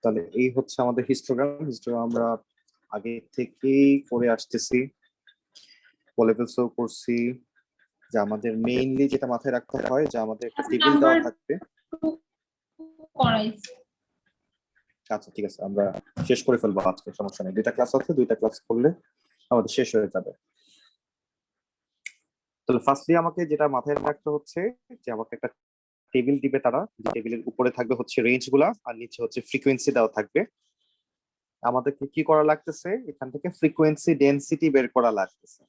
তাহলে এই হচ্ছে আমাদের হিস্টোগ্রাম আমরা আগে থেকেই করে আসতেছি, লেভেলসও করছি যে আমাদের মেইনলি যেটা মাথায় রাখতে হয় যে আমাদের একটা টেবিল দেওয়া থাকবে। আচ্ছা ঠিক আছে, আমরা শেষ করে ফেলবো আজকে, সমস্যা নেই। দুইটা ক্লাস আছে, দুইটা ক্লাস করলে আমাদের শেষ হয়ে যাবে। তাহলে ফার্স্টলি আমাকে যেটা মাথায় রাখতে হচ্ছে যে আমাকে একটা টেবিল দিবে তারা, যে টেবিলের উপরে থাকবে হচ্ছে রেঞ্জ গুলা আর নিচে হচ্ছে ফ্রিকোয়েন্সি দেওয়া থাকবে। আমাদেরকে কি করা লাগতেছে, এখান থেকে ফ্রিকোয়েন্সি ডেনসিটি বের করা লাগতেছে,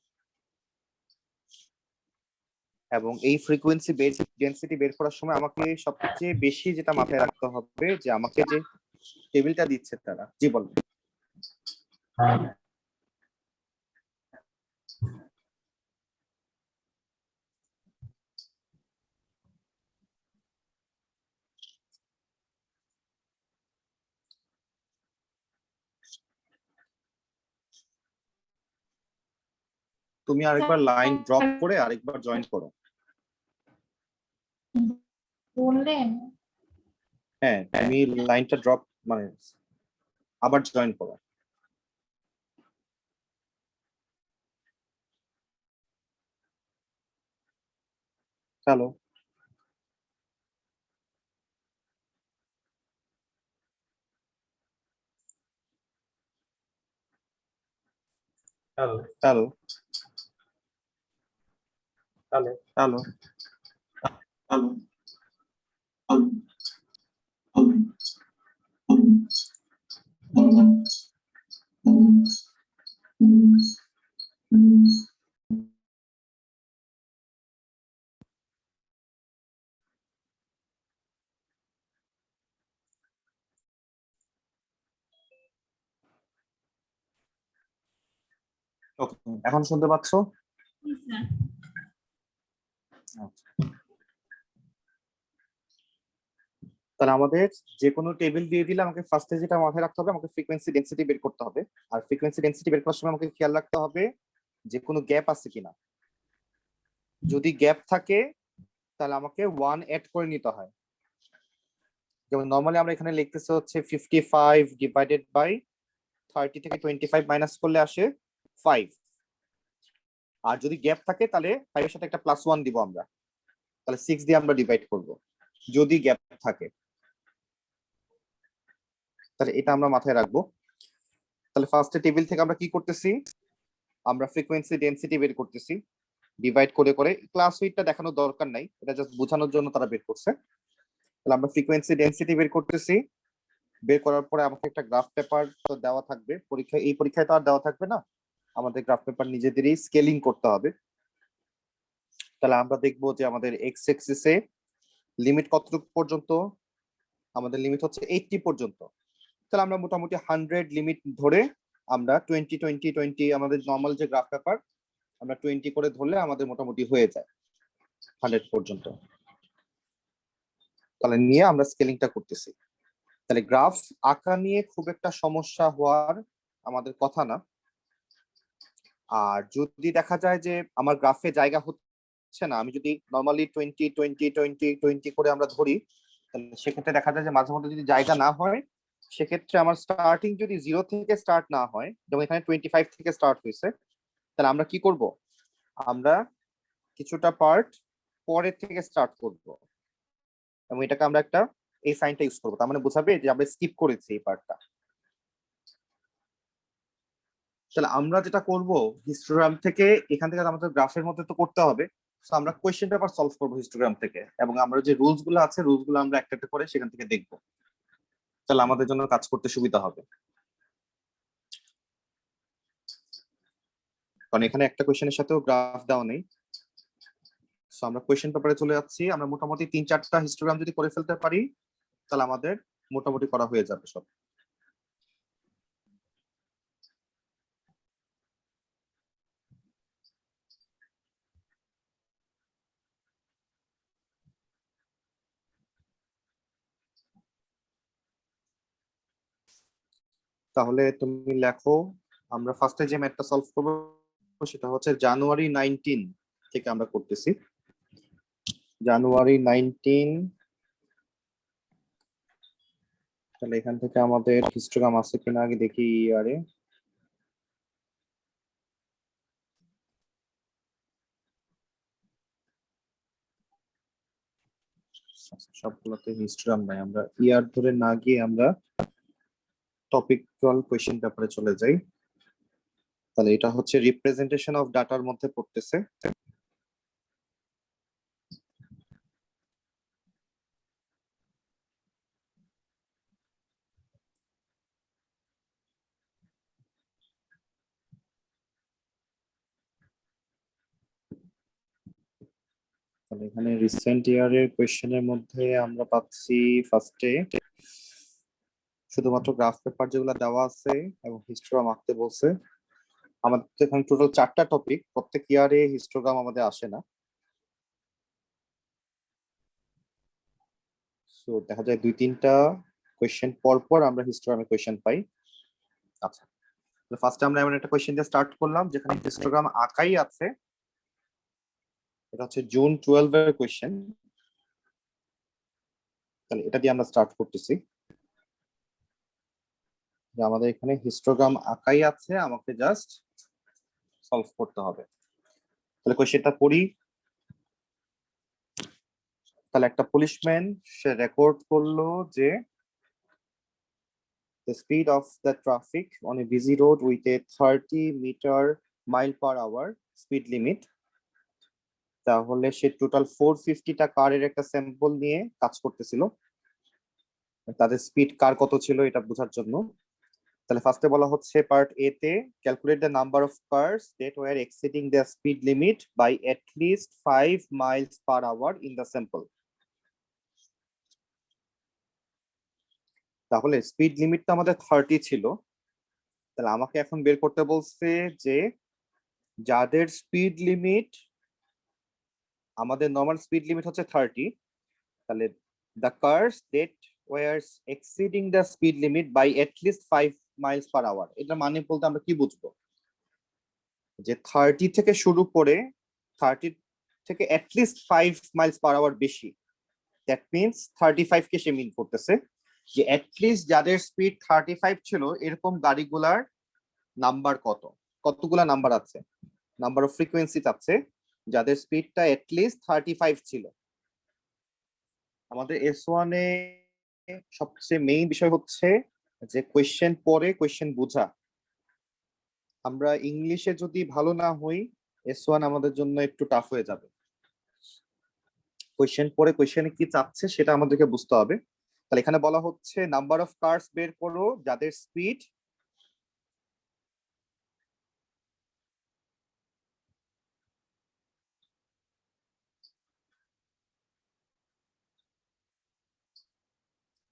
এবং এই ফ্রিকোয়েন্সি ডেনসিটি বের করার সময় আমাকে সবচেয়ে বেশি যেটা মাথায় রাখতে হবে যে আমাকে যে টেবিলটা দিচ্ছে তারা, জি বলুন। তুমি আরেকবার লাইন ড্রপ করে আরেকবার জয়েন করো। বললেন হ্যাঁ, তুমি লাইনটা ড্রপ মানে আবার জয়েন করো। চলো চলো চলো চলো চলো ওকে, এখন শুনতে পাচ্ছ? আচ্ছা। তাহলে আমাদের যে কোনো টেবিল দিয়ে দিলে আমাকে ফার্স্টে যেটা মাথায় রাখতে হবে, আমাকে ফ্রিকোয়েন্সি ডেনসিটি বের করতে হবে। আর ফ্রিকোয়েন্সি ডেনসিটি বের করার সময় আমাকে খেয়াল রাখতে হবে যে কোনো গ্যাপ আছে কিনা। যদি গ্যাপ থাকে তাহলে আমাকে 1 অ্যাড করে নিতে হয়। যেমন নরমালি আমরা এখানে লিখতেছি হচ্ছে 55 ডিভাইডেড বাই 30 থেকে 25 মাইনাস করলে আসে 5। আর যদি গ্যাপ থাকে তাহলে 5 এর সাথে একটা +1 দিব আমরা, তাহলে 6 দিয়ে আমরা ডিভাইড করব যদি গ্যাপ থাকে। তাহলে এটা আমরা মাথায় রাখবো। তাহলে ফার্স্টে টেবিল থেকে আমরা কি করতেছি, আমরা ফ্রিকোয়েন্সি ডেনসিটি বের করতেছি ডিভাইড করে করে। ক্লাস উইডটা দেখানোর দরকার নাই, এটা জাস্ট বোঝানোর জন্য তারা বের করছে। তাহলে আমরা ফ্রিকোয়েন্সি ডেনসিটি বের করতেছি, বের করার পরে আমাকে একটা গ্রাফ পেপার তো দেওয়া থাকবে পরীক্ষায়। এই পরীক্ষায় তো আর দেওয়া থাকবে না, আমাদের গ্রাফ পেপার নিজেদেরই স্কেলিং করতে হবে। তাহলে আমরা দেখবো যে আমাদের এক্স এক্সিসে লিমিট কতটুকু পর্যন্ত, আমাদের লিমিট হচ্ছে 80 পর্যন্ত। তাহলে আমরা মোটামুটি 100 লিমিট ধরে আমরা 20 20 20 আমাদের নর্মাল যে গ্রাফ পেপার আমরা 20 করে ধরলে আমাদের মোটামুটি হয়ে যায় 100 পর্যন্ত। তাহলে নিয়ে আমরা স্কেলিংটা করতেছি। তাহলে গ্রাফ আঁকা নিয়ে খুব একটা সমস্যা হওয়ার আমাদের কথা না। আর যদি দেখা যায় যে আমার গ্রাফে জায়গা হচ্ছে না, আমি যদি নর্মালি 20 20 20 20 করে আমরা ধরি, তাহলে সেক্ষেত্রে দেখা যায় যে মাঝে মধ্যে যদি জায়গা না হয়, সেক্ষেত্রে আমার স্টার্টিং যদি 0 থেকে স্টার্ট না হয়, যেমন এখানে 25 থেকে স্টার্ট হয়েছে, তাহলে আমরা কি করব, আমরা কিছুটা পার্ট পরের থেকে স্টার্ট করব এবং এটাকে আমরা একটা এই সাইনটা ইউজ করবো, তার মানে বোঝাবে যে আমরা স্কিপ করেছি এই পার্টটা। তাহলে আমরা যেটা করব, হিস্টোগ্রাম থেকে এখান থেকে আমাদের গ্রাফের মধ্যে তো করতে হবে, তো আমরা কোয়েশ্চেন পেপার সলভ করবো হিস্টোগ্রাম থেকে, এবং আমরা যে রুলস গুলো আছে রুলস গুলো আমরা একটা একটা করে সেখান থেকে দেখবো। তাহলে আমাদের জন্য কাজ করতে সুবিধা হবে, কারণ এখানে একটা কোয়েশ্চেনের সাথেও গ্রাফ দেওয়া নেই। সো আমরা কোয়েশ্চেন পেপারে চলে যাচ্ছি। আমরা মোটামুটি 3-4টা হিস্টোগ্রাম যদি করে ফেলতে পারি তাহলে আমাদের মোটামুটি করা হয়ে যাবে সব। তাহলে তুমি লেখো, আমরা ফার্স্টে যে ম্যাথটা সলভ করবো সেটা হচ্ছে জানুয়ারি 19 থেকে আমরা করতেছি। জানুয়ারি 19 তাহলে এখান থেকে আমাদের হিস্টোগ্রাম আছে কিনা আগে দেখি ইয়ারে। সবগুলোতে হিস্টোগ্রাম নাই, আমরা ইয়ার ধরে না গিয়ে আমরা টপিক্যাল কোয়েশ্চেন পেপারে চলে যাই। তাহলে এটা হচ্ছে রিপ্রেজেন্টেশন অফ ডাটার মধ্যে পড়তেছে। তাহলে এখানে রিসেন্ট ইয়ারের কোয়েশ্চেনের মধ্যে আমরা পাচ্ছি ফার্স্টে শুধুমাত্র গ্রাফ পেপার যেগুলো দেওয়া আছে এবং হিস্টোগ্রাম আঁকতে বলছে। আমাদের এখানে টোটাল 4টা টপিক, প্রত্যেক ইয়ারে হিস্টোগ্রাম আমাদের আসে না। সো দেখা যায় 2-3টা কোয়েশ্চেন পর পর আমরা হিস্টোগ্রামের কোয়েশ্চেন পাই। আচ্ছা, ফার্স্টে আমরা এমন একটা কোয়েশ্চেন দিয়ে স্টার্ট করলাম যেখানে হিস্টোগ্রাম আঁকাই আছে। এটা হচ্ছে জুন 12 এর কোয়েশ্চেন। তাহলে এটা দিয়ে আমরা স্টার্ট করতেছি যে আমাদের এখানে হিস্টোগ্রাম আঁকাই আছে, আমাকে জাস্ট সলভ করতে হবে। তাহলে কোয়েশ্চেনটা পড়ি। তাহলে একটা পুলিশম্যান সে রেকর্ড করলো যে the speed of the traffic on a busy road with a 30 mile/hour speed limit। তাহলে সে টোটাল 450টা কারের একটা স্যাম্পল নিয়ে কাজ করতেছিল, তাদের স্পিড কার কত ছিল এটা বোঝার জন্য। তাহলে ফার্স্টে বলা হচ্ছে পার্ট এ তে calculate the number of cars that were exceeding the speed limit by at least 5 miles/hour in the sample. তাহলে স্পিড লিমিটটা আমাদের 30 ছিল। তাহলে আমাকে এখন বের করতে বলছে যে যাদের স্পিড লিমিট, আমাদের নর্মাল স্পিড লিমিট হচ্ছে 30, তাহলে the cars that were exceeding the speed limit by at least 5 miles/hour। এটা মানে বলতে আমরা কি বুঝবো যে 30 থেকে শুরু করে 30 থেকে এটলিস্ট 5 miles/hour বেশি, দ্যাট মিনস 35 কে সে মিন করতেছে যে এটলিস্ট যাদের স্পিড 35 ছিল এরকম গাড়িগুলার নাম্বার কতগুলা নাম্বার আছে, নাম্বার অফ ফ্রিকোয়েন্সি আছে যাদের স্পিডটা এটলিস্ট 35 ছিল। আমাদের S1 এ সবচেয়ে মেইন বিষয় হচ্ছে যে কোয়েশ্চেন পড়ে কোয়েশ্চেন বোঝা। আমরা ইংলিশে যদি ভালো না হই S1 আমাদের জন্য একটু টাফ হয়ে যাবে। কোয়েশ্চেন পড়ে কোয়েশ্চেনে কি চাচ্ছে সেটা আমাদেরকে বুঝতে হবে। তাহলে এখানে বলা হচ্ছে নাম্বার অফ কার্স বের করো যাদের স্পিড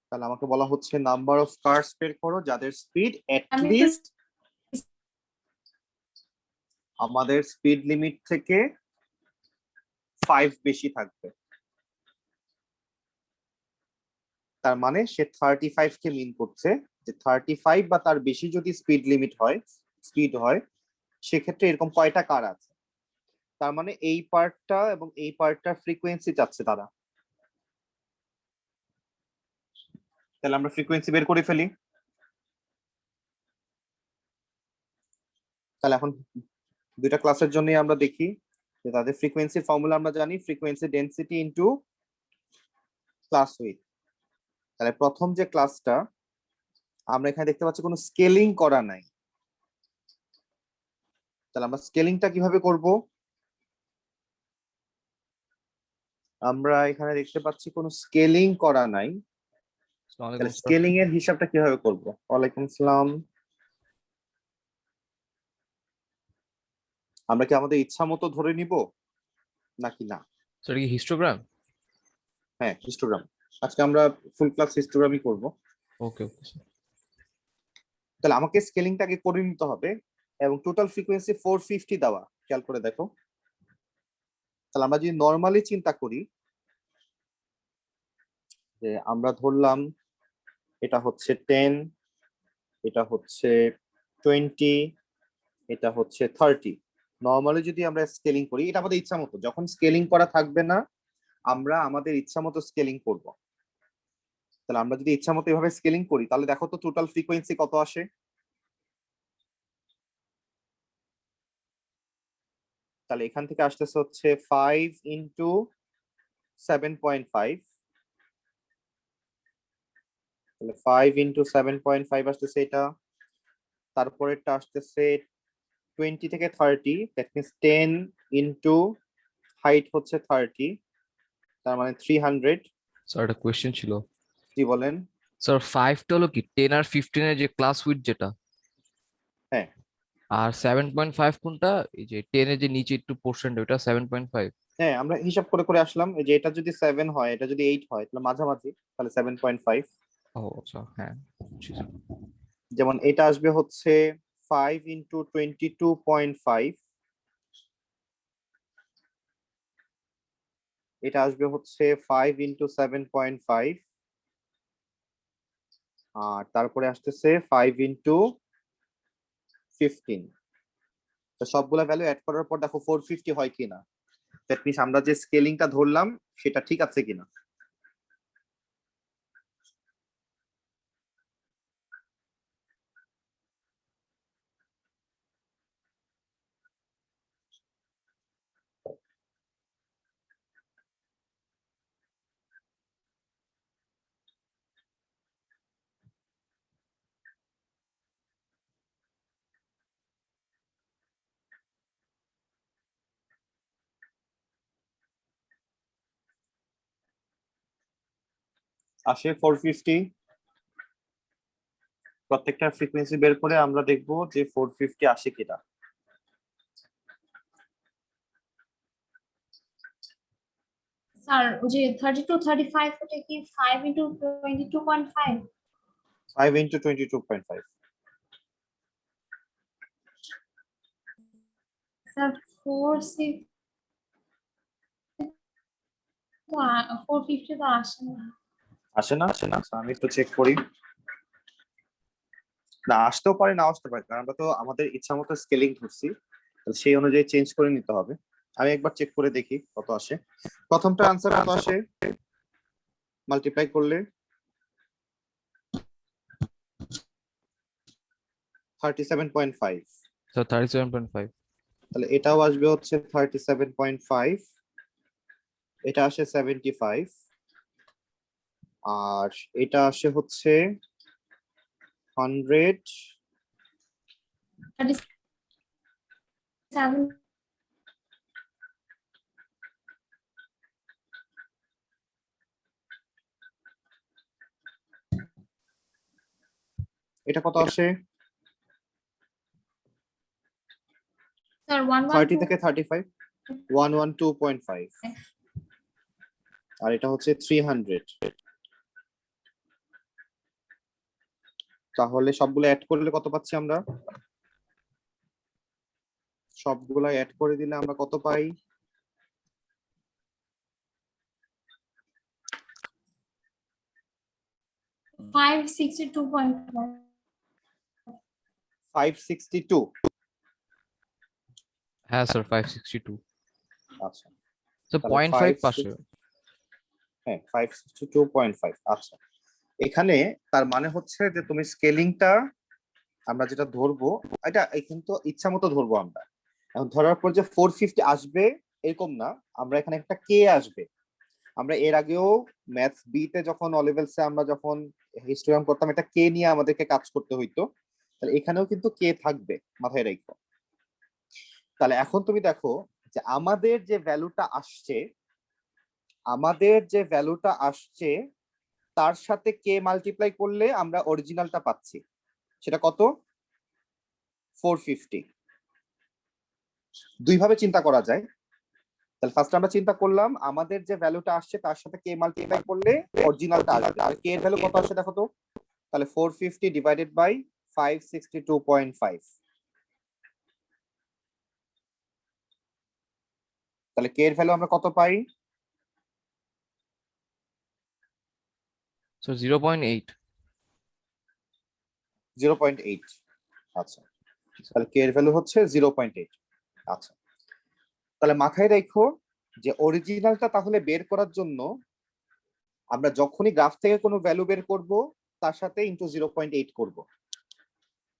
তাহলে আমাকে বলা হচ্ছে নাম্বার অফ কার্স বের করো যাদের স্পিড এটলিস্ট আমাদের স্পিড লিমিট থেকে 5 বেশি থাকবে। তার মানে সে 35 কে মিন করছে যে 35 বা তার বেশি যদি স্পিড লিমিট হয়, স্পিড হয়, সেক্ষেত্রে এরকম কয়টা কার আছে। তার মানে এই পার্টটা এবং এই পার্টটার ফ্রিকোয়েন্সি চাচ্ছে তারা। তাহলে আমরা ফ্রিকোয়েন্সি বের করে ফেলি। তাহলে এখন দুইটা ক্লাসের জন্যই আমরা দেখি যে তাদের ফ্রিকোয়েন্সির ফর্মুলা আমরা জানি, frequency density into class width. তাহলে প্রথম যে ক্লাসটা আমরা এখানে দেখতে পাচ্ছি কোনো স্কেলিং করা নাই। তাহলে আমরা স্কেলিংটা কিভাবে করব? আমরা এখানে দেখতে পাচ্ছি কোনো স্কেলিং করা নাই। তাহলে স্কেলিং এর হিসাবটা কিভাবে করব? ওয়ালাইকুম আসসালাম। আমরা কি আমাদের ইচ্ছা মতো ধরে নিব নাকি না? সেটা কি হিস্টোগ্রাম? হ্যাঁ, হিস্টোগ্রাম। আজকে আমরা ফুল ক্লাস হিস্টোগ্রামই করব। ওকে ওকে। তাহলে আমাকে স্কেলিংটা আগে করে নিতে হবে এবং টোটাল ফ্রিকোয়েন্সি 450 দেওয়া, খেয়াল করে দেখো। তাহলে আমরা যদি নরমালি চিন্তা করি যে আমরা ধরলাম এটা হচ্ছে 10, এটা হচ্ছে 20, এটা হচ্ছে 30। নরমালি যদি আমরা স্কেলিং করি, এটা আমাদের ইচ্ছা মতো, যখন স্কেলিং করা থাকবে না আমরা আমাদের ইচ্ছা মতো স্কেলিং করব। তাহলে আমরা যদি ইচ্ছা মতো এভাবে স্কেলিং করি তাহলে দেখো তো টোটাল ফ্রিকোয়েন্সি কত আসে। তাহলে এখান থেকে আসতেছে হচ্ছে 5 ইন্টু 7.5, তাহলে 5 ইন্টু 7.5 আসতেছে এটা। তারপরেরটা আসতেছে 20 থেকে 30, দ্যাট মিনস 10 ইন্টু হাইট হচ্ছে 30, তার মানে 300। স্যার একটা কোয়েশ্চেন ছিল। কি বলেন? স্যার 5টা হলো কি 10 আর 15 এর যে ক্লাস উইথ যেটা, হ্যাঁ আর 7.5 কোনটা, এই যে 10 এর যে নিচে একটু পোর্শনটা ওটা 7.5। হ্যাঁ, আমরা হিসাব করে করে আসলাম, এই যে এটা যদি 7 হয়, এটা যদি 8 হয়, তাহলে মাঝামাঝি, তাহলে 7.5। ও আচ্ছা, হ্যাঁ বুঝছি স্যার। যেমন এটা আসবে হচ্ছে 5 ইন্টু 22.5, এটা আসবে হচ্ছে 5 ইন্টু 7.5, আর তারপরে আসতেছে 5 ইন্টু 15। তো সবগুলা ভ্যালু অ্যাড করার পর দেখো 450 হয় কিনা, দ্যাট মিনস আমরা যে স্কেলিংটা ধরলাম সেটা ঠিক আছে কিনা। আসে 450, প্রত্যেকটা ফ্রিকোয়েন্সি বের করে আমরা দেখবো যে 450 আসে কিনা। স্যার ওই যে 32 35 ওটা কি 5 ইন্টু 22.5? 5 ইন্টু 22.5, স্যার 450 তো আসে না। আসে না? আসে না, আচ্ছা, আমি একটু চেক করি। না, আসতেও পারে, না আসতে পারে, কারণ আমরা তো আমাদের ইচ্ছা মতো স্কেলিং ধরছি, তাহলে সেই অনুযায়ী চেঞ্জ করে নিতে হবে। আমি একবার চেক করে দেখি কত আসে। প্রথমটা আনসার কত আসে মাল্টিপ্লাই করলে? 37.5। স্যার 37.5। তাহলে এটাও আসবে হচ্ছে 37.5, এটা আসে 75, আর এটা আসে হচ্ছে 100। 37 এটা কত আসে? স্যার 30 112 থেকে 35, 112.5, আর এটা হচ্ছে 300। তাহলে সবগুলো অ্যাড করলে কত পাচ্ছি আমরা? সবগুলা অ্যাড করে দিলে আমরা কত পাই? 562.5। 562। হ্যাঁ স্যার 562। আচ্ছা, স্যার তাহলে 0.5 পাশে। হ্যাঁ 562.5। আচ্ছা, এখানে তার মানে হচ্ছে যে তুমি স্কেলিংটা আমরা যেটা ধরবো, এটা কিন্তু ইচ্ছা মতো ধরবো আমরা। এখন ধরার পর যে 450 আসবে এরকম না, আমরা এখানে একটা কে আসবে। আমরা এর আগেও ম্যাথস বি তে যখন ও লেভেলসে আমরা যখন হিস্টোগ্রাম করতাম, এটা কে নিয়ে আমাদেরকে কাজ করতে হইতো, তাহলে এখানেও কিন্তু কে থাকবে, মাথায় রাখো। তাহলে এখন তুমি দেখো যে আমাদের যে ভ্যালুটা আসছে তার সাথে কে মাল্টিপ্লাই করলে আমরা অরিজিনালটা পাচ্ছি, সেটা কত? 450। দুই ভাবে চিন্তা করা যায়। তাহলে ফার্স্ট আমরা চিন্তা করলাম আমাদের যে ভ্যালুটা আসছে তার সাথে কে মাল্টিপ্লাই করলে অরিজিনালটা আসবে, আর কে এর ভ্যালু কত আসে দেখো তো। তাহলে 450 ডিভাইডেড বাই 562.5, তাহলে কে এর ভ্যালু আমরা কত পাই? স্যার 0.8। 0.8। আচ্ছা, তাহলে কে এর ভ্যালু হচ্ছে 0.8। আচ্ছা, তাহলে মাথায় রাখো যে অরিজিনালটা তাহলে বের করার জন্য আমরা যখনই গ্রাফ থেকে কোনো ভ্যালু বের করব তার সাথে ইনটু 0.8 করব।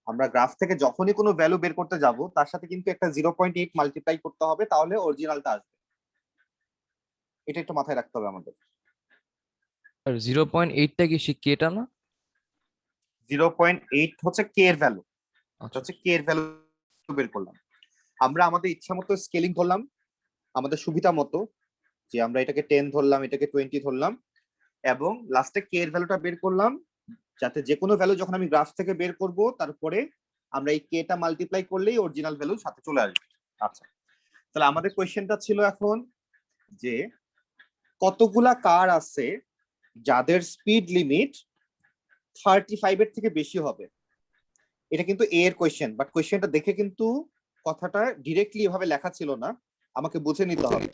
আমরা গ্রাফ থেকে যখনই কোনো ভ্যালু বের করতে যাব তার সাথে কিন্তু একটা 0.8 মাল্টিপ্লাই করতে হবে, তাহলে অরিজিনালটা আসবে। এটা একটু মাথায় রাখতে হবে আমাদের। আর 0.8টা কি সে কেটা না? 0.8 হচ্ছে কে এর ভ্যালু, আচ্ছা হচ্ছে কে এর ভ্যালু বের করলাম। আমরা আমাদের ইচ্ছা মতো স্কেলিং করলাম, আমাদের সুবিধা মতো, যে আমরা এটাকে 10 ধরলাম, এটাকে 20 ধরলাম, এবং লাস্টে কে এর ভ্যালুটা বের করলাম, যাতে যে কোনো ভ্যালু যখন আমি গ্রাফ থেকে বের করব তারপরে আমরা এই কেটা মাল্টিপ্লাই করলেই অরিজিনাল ভ্যালুর সাথে চলে আসবে। আচ্ছা, তাহলে আমাদের কোয়েশ্চেনটা ছিল এখন যে কতগুলা কার আছে যাদের স্পিড লিমিট 35 এর থেকে বেশি হবে। এটা কিন্তু এ এর কোয়েশ্চেন, বাট কোয়েশ্চেনটা দেখে কিন্তু কথাটা ডিরেক্টলি এভাবে লেখা ছিল না, আমাকে বুঝে নিতে হবে।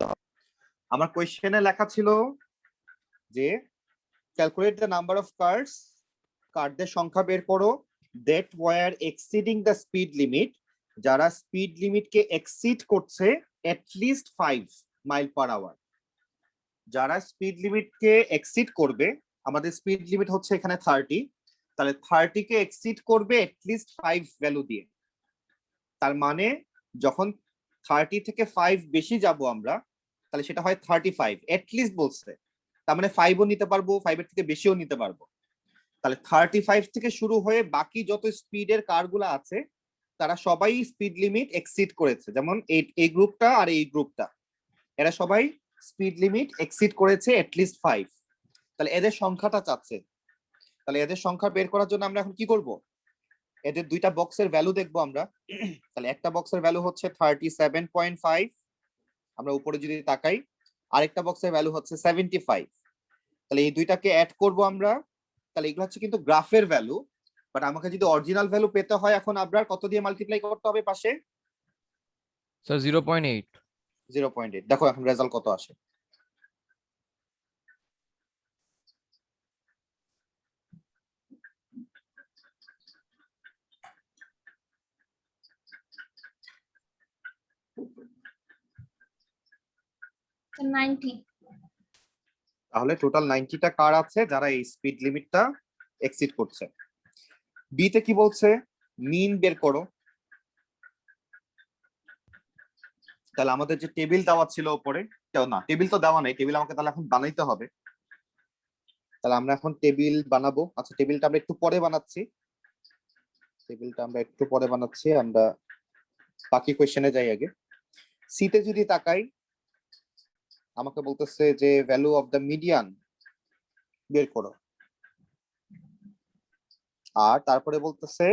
আমার কোয়েশ্চেনে লেখা ছিল যে calculate the number of cars, কারদের সংখ্যা বের করো, that were exceeding the speed limit, যারা স্পিড লিমিটকে এক্সিড করছে এটলিস্ট 5 মাইল পার আওয়ার। যারা স্পিড লিমিটকে এক্সিড করবে, আমাদের স্পিড লিমিট হচ্ছে এখানে 30, তাহলে 30 কে এক্সিড করবে এটলিস্ট 5 ভ্যালু দিয়ে। তার মানে যখন 30 থেকে 5 বেশি যাব আমরা, তাহলে সেটা হয় 35, এটলিস্ট বলছে, তার মানে 5ও নিতে পারবো, 5 এর থেকে বেশিও নিতে পারবো। তাহলে 35 থেকে শুরু হয়ে বাকি যত স্পিডের কারগুলো আছে তারা সবাই স্পিড লিমিট এক্সিড করেছে, যেমন এই গ্রুপটা আর এই গ্রুপটা, এরা সবাই স্পিড লিমিট এক্সিড করেছে এটলিস্ট 5। তাহলে এদের সংখ্যাটা চাচ্ছে, তাহলে এদের সংখ্যা বের করার জন্য আমরা এখন কি করব, এদের দুইটা বক্সের ভ্যালু দেখবো আমরা। তাহলে একটা বক্সের ভ্যালু হচ্ছে 37.5, আমরা উপরে যদি তাকাই, আরেকটা বক্সের ভ্যালু হচ্ছে 75। তাহলে এই দুইটাকে অ্যাড করব আমরা, তাহলে এগুলো হচ্ছে কিন্তু গ্রাফের ভ্যালু, বাট আমাকে যদি অরিজিনাল ভ্যালু পেতে হয় এখন আপনার কত দিয়ে মাল্টিপ্লাই করতে হবে পাশে? স্যার 0.8। 0.8। দেখো এখন রেজাল্ট কত আসে। So 90. তাহলে টোটাল 90টা কার আছে যারা এই স্পিড লিমিটটা এক্সিড করছে। বি তে কি বলছে, মিন বের করো। তাহলে আমাদের যে টেবিল দেওয়া ছিল উপরে, না টেবিল তো দেওয়া নাই, টেবিল আমাকে তাহলে এখন বানাইতে হবে। তাহলে আমরা এখন টেবিল বানাবো। আচ্ছা, টেবিলটা আমরা একটু পরে বানাচ্ছি, আমরা বাকি কোয়েশ্চেনে যাই আগে। সি তে যদি তাকাই, আমাকে বলতেছে যে ভ্যালু অফ দ্য মিডিয়ান বের করো, আর তারপরে বলতেছে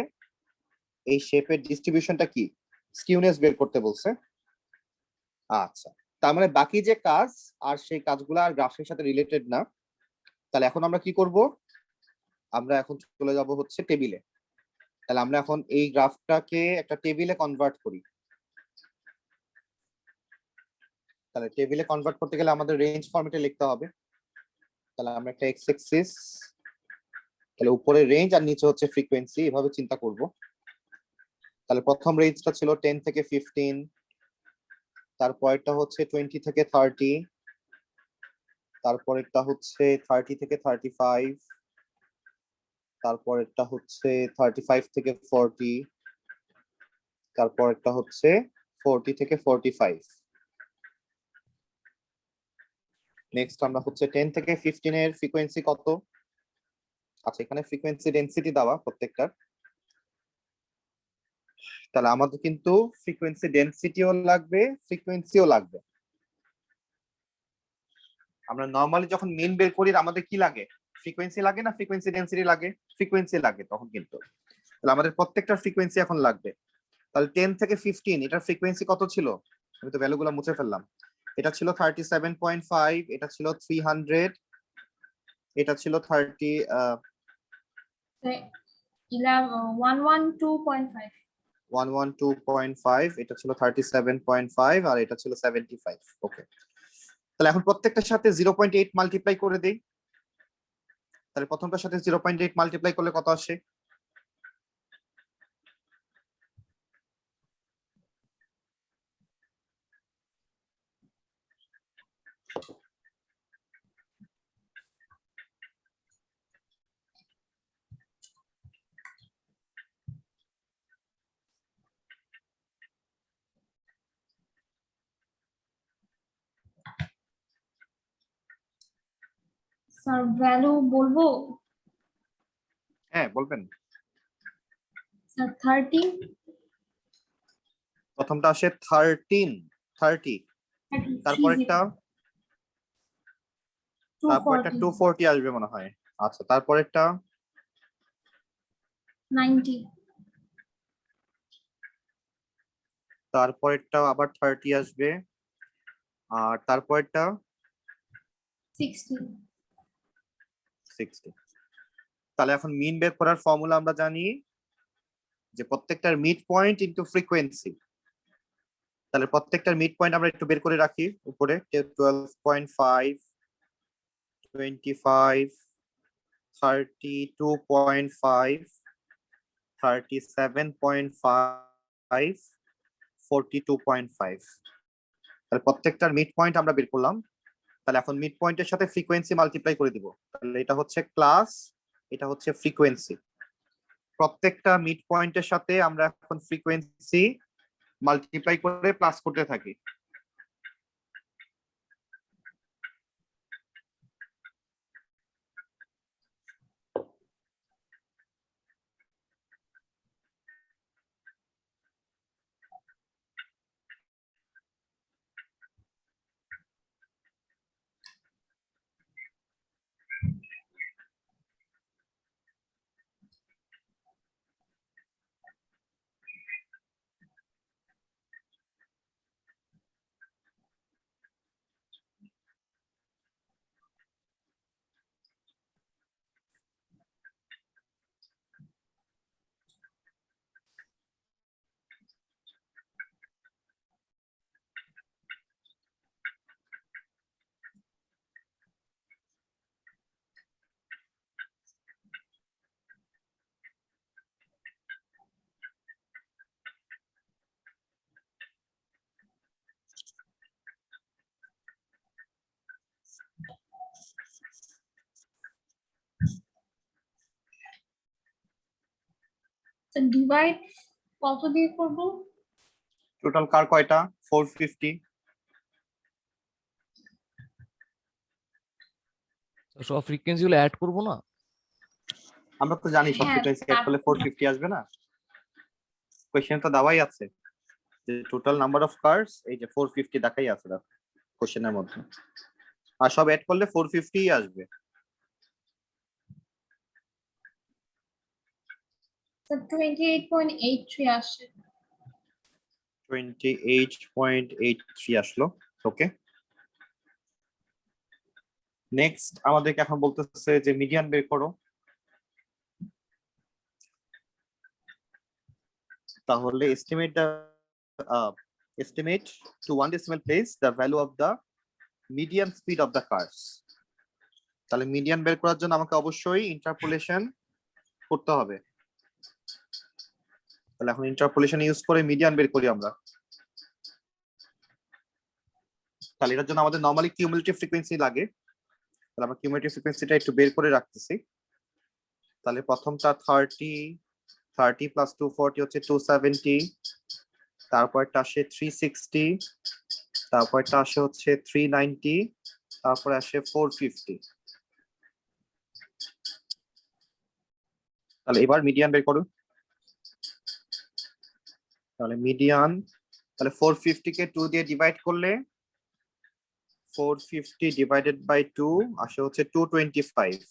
এই শেপের ডিস্ট্রিবিউশনটা কি, স্কিউনেস বের করতে বলছে। আচ্ছা, তার মানে বাকি যে কাজ আর সেই কাজগুলো আর গ্রাফের সাথে রিলেটেড না। তাহলে এখন আমরা কি করব, আমরা এখন চলে যাব হচ্ছে টেবিলে। তাহলে আমরা এখন এই গ্রাফটাকে একটা টেবিলে কনভার্ট করি। তাহলে টেবিলে কনভার্ট করতে গেলে আমাদের রেঞ্জ ফরম্যাটে লিখতে হবে। তাহলে আমরা একটা এক্স অ্যাক্সিস, তাহলে উপরে রেঞ্জ আর নিচে হচ্ছে ফ্রিকোয়েন্সি, এভাবে চিন্তা করব। তাহলে প্রথম রেঞ্জটা ছিল 10 থেকে 15, তারপরটা হচ্ছে 20 থেকে 30, তারপরেরটা হচ্ছে 30 থেকে 35, তারপরেরটা হচ্ছে 35 থেকে 40, তারপরেরটা হচ্ছে 40 থেকে 45। নেক্সট আমরা হচ্ছে 10 থেকে 15 এর ফ্রিকোয়েন্সি কত? আচ্ছা, এখানে ফ্রিকোয়েন্সি ডেনসিটি দেওয়া প্রত্যেকটার। তাহলে আমাদের কিন্তু ফ্রিকোয়েন্সি ডেনসিটিও লাগবে, ফ্রিকোয়েন্সিও লাগবে। আমরা নরমালি যখন মিন বের করি আমাদের কি লাগে, ফ্রিকোয়েন্সি লাগে না ফ্রিকোয়েন্সি ডেনসিটি লাগে? ফ্রিকোয়েন্সি লাগে তখন কিন্তু। তাহলে আমাদের প্রত্যেকটা ফ্রিকোয়েন্সি এখন লাগবে। তাহলে 10 থেকে 15 এটার ফ্রিকোয়েন্সি কত ছিল? আমি তো ভ্যালুগুলো মুছে ফেললাম। এটা ছিল 37.5, এটা ছিল 300, এটা ছিল 112.5. 112.5, এটা ছিল 37.5, আর এটা ছিল 75। ওকে, তাহলে এখন প্রত্যেকটার সাথে 0.8 মাল্টিপ্লাই করে দেই। তাহলে প্রথমটার সাথে 0.8 মাল্টিপ্লাই করলে কত আসে? স্যার ভ্যালু বলবো হ্যাঁ বলবেন। স্যার 30 প্রথমটা আসে 30, তারপরেরটা 240 240 আসবে মনে হয়। আচ্ছা, তারপরেরটা 90 তারপরেরটা আবার 30 আসবে, আর তারপরেরটা 60 60। তাহলে এখন মিন বের করার ফর্মুলা আমরা জানি যে প্রত্যেকটার মিড পয়েন্ট ইনটু ফ্রিকোয়েন্সি। তাহলে প্রত্যেকটার মিড পয়েন্ট আমরা একটু বের করে রাখি উপরে। 12.5, 25, 32.5, 37.5, 42.5। তাহলে প্রত্যেকটার মিড পয়েন্ট আমরা বের করলাম। তাহলে এখন মিড পয়েন্টের সাথে ফ্রিকোয়েন্সি মাল্টিপ্লাই করে দিব। তাহলে এটা হচ্ছে ক্লাস, এটা হচ্ছে ফ্রিকোয়েন্সি। প্রত্যেকটা মিড পয়েন্টের সাথে আমরা এখন ফ্রিকোয়েন্সি মাল্টিপ্লাই করে প্লাস করতে থাকি। স্যার ডিভাইড কত দিয়ে করব? টোটাল কার কয়টা? 450। সব ফ্রিকোয়েন্সি গুলো অ্যাড করবো না? আমরা তো জানি সব হ্যাঁ, ফ্রিকোয়েন্সি অ্যাড করলে 450 আসবে না? কোশ্চেন তো দেওয়াই আছে যে টোটাল নাম্বার অফ কার্স, এই যে 450 দেখাই আছে কোশ্চেনের মধ্যে। আর সব অ্যাড করলে 450 আসবে। স্যার 28.83 আসে। 28.83 আসলো। ওকে, নেক্সট আমাদেরকে এখন বলতেছে যে মিডিয়ান বের করো। তাহলে estimate to one decimal place the value of the median speed of the cars। তাহলে মিডিয়ান বের করার জন্য আমাকে অবশ্যই ইন্টারপোলেশন করতে হবে। তাহলে এখন ইন্টারপোলেশন ইউজ করে মিডিয়ান বের করি আমরা। তাহলে এটার জন্য আমাদের নরমালি কিউমুলেটিভ ফ্রিকোয়েন্সি লাগে। তাহলে আমরা কিউমুলেটিভ ফ্রিকোয়েন্সিটা একটু বের করে রাখতেছি। তাহলে প্রথমটা 30 প্লাস 240 হচ্ছে 270, তারপরটা আসে 360, তারপরটা আসে হচ্ছে 390, তারপরে আসে 450। তাহলে এবার মিডিয়ান বের করুন। তাহলে মিডিয়ান, তাহলে 450 কে 2 দিয়ে ডিভাইড করলে 450 ডিভাইডেড বাই 2 আসে হচ্ছে 225।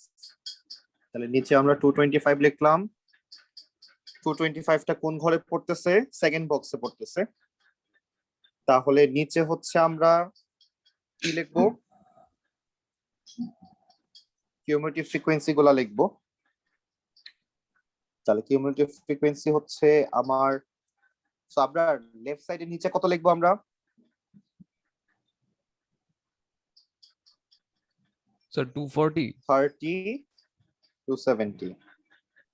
তাহলে নিচে আমরা 225 লিখলাম। 225টা কোন ঘরে পড়তেছে? সেকেন্ড বক্সে পড়তেছে। তাহলে নিচে হচ্ছে আমরা কি লিখবো? কিউমুলেটিভ ফ্রিকোয়েন্সি গুলা লিখবো। তাহলে কিউমুলেটিভ ফ্রিকোয়েন্সি হচ্ছে আমার, সো আমরা লেফট সাইডে নিচে কত লিখবো আমরা? স্যার 240। 30, 270।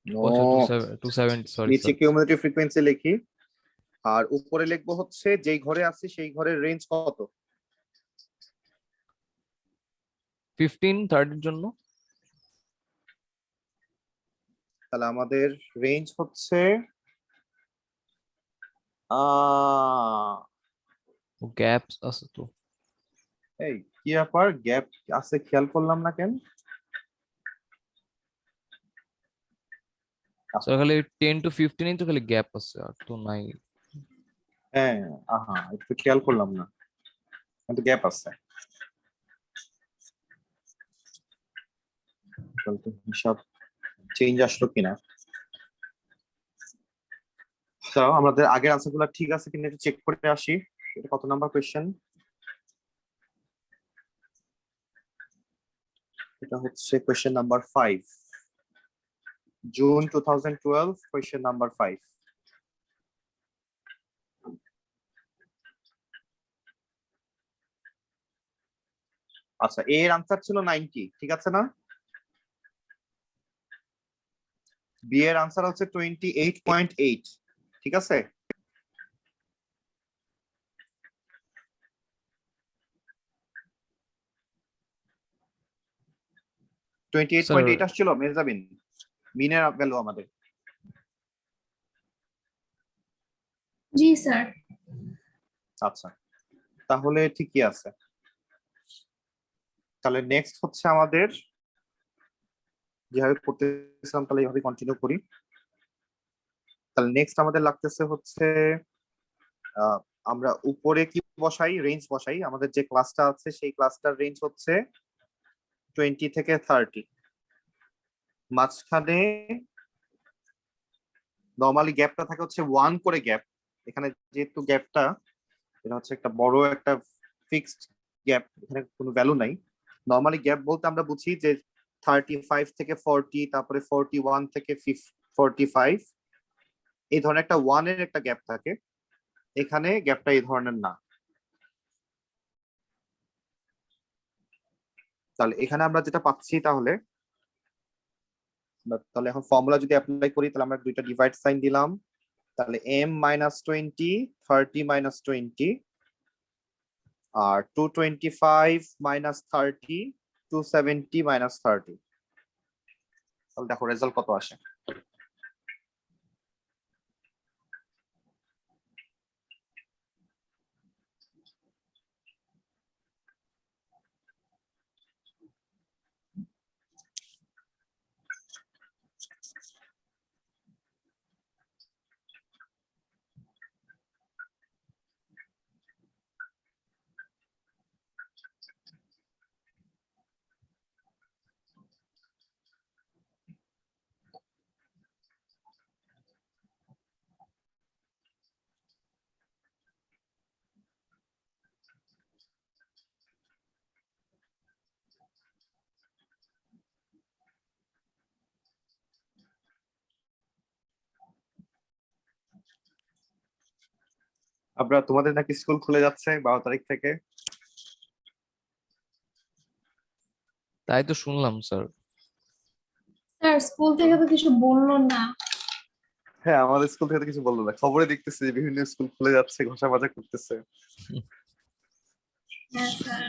নো, আচ্ছা 270 সরি নিচে স্যার। কিউমুলেটিভ ফ্রিকোয়েন্সি লিখি, আর উপরে লিখবো হচ্ছে যেই ঘরে আছি সেই ঘরের রেঞ্জ কত। 15 30 এর জন্য। তাহলে আমাদের রেঞ্জ হচ্ছে গ্যাপস আছে তো। এই কি ব্যাপার, গ্যাপ আছে খেয়াল করলাম না কেন? স্যার খালি 10 to 15 তো খালি গ্যাপ আছে, আর তো নাই। হ্যাঁ, আহা, একটু খেয়াল করলাম না, কিন্তু গ্যাপ আছে। তাহলে তো হিসাব চেঞ্জ আসলো কিনা। তো আমাদের আগের আনসার গুলো ঠিক আছে কিনা একটু চেক করে আসি। এটা কত নাম্বার কোয়েশ্চেন? এটা হচ্ছে question number 5, June 2012, question number 5। আচ্ছা, এর আনসার ছিল 90, ঠিক আছে না? বি এর আনসার হচ্ছে 28.8, ঠিক আছে? স্যার 28.8 আসছিল মেজাবিন, মিনের ভ্যালু আমাদের। জি স্যার। আচ্ছা, তাহলে ঠিকই আছে। তাহলে নেক্সট হচ্ছে আমাদের, যেভাবে করতেছিলাম তাহলে এইভাবে কন্টিনিউ করি। তাহলে নেক্সট আমাদের লাগতেছে হচ্ছে আহ, আমরা উপরে কি বসাই, রেঞ্জ বসাই। আমাদের যে ক্লাসটা আছে সেই ক্লাসটার রেঞ্জ হচ্ছে 20 থেকে 30। মাঝখানে নর্মালি গ্যাপটা থাকে হচ্ছে 1 করে গ্যাপ। এখানে যেহেতু গ্যাপটা এটা হচ্ছে একটা বড় একটা ফিক্সড গ্যাপ, এখানে কোনো ভ্যালু নাই। নর্মালি গ্যাপ বলতে আমরা বুঝি যে 35 থেকে 40, তারপরে 41 থেকে 45, এই ধরনের একটা 1 এর একটা গ্যাপ থাকে। এখানে গ্যাপটা এই ধরনের না। তাহলে এখানে আমরা যেটা পাচ্ছি, তাহলে এখন ফর্মুলা যদি অ্যাপ্লাই করি, তাহলে আমরা দুইটা ডিভাইড সাইন দিলাম। তাহলে m-20, 30-20, আর 225-30, 270-30। তাহলে দেখো রেজাল্ট কত আসে। আপনারা, তোমাদের নাকি স্কুল খুলে যাচ্ছে 12 তারিখ থেকে? তাই তো শুনলাম স্যার। স্যার স্কুল থেকে তো কিছু বললো না। হ্যাঁ, আমাদের স্কুল থেকে তো কিছু বললো না, খবরে দেখতেছি যে বিভিন্ন স্কুল খুলে যাচ্ছে, ঘষা মাজা করতেছে। হ্যাঁ স্যার।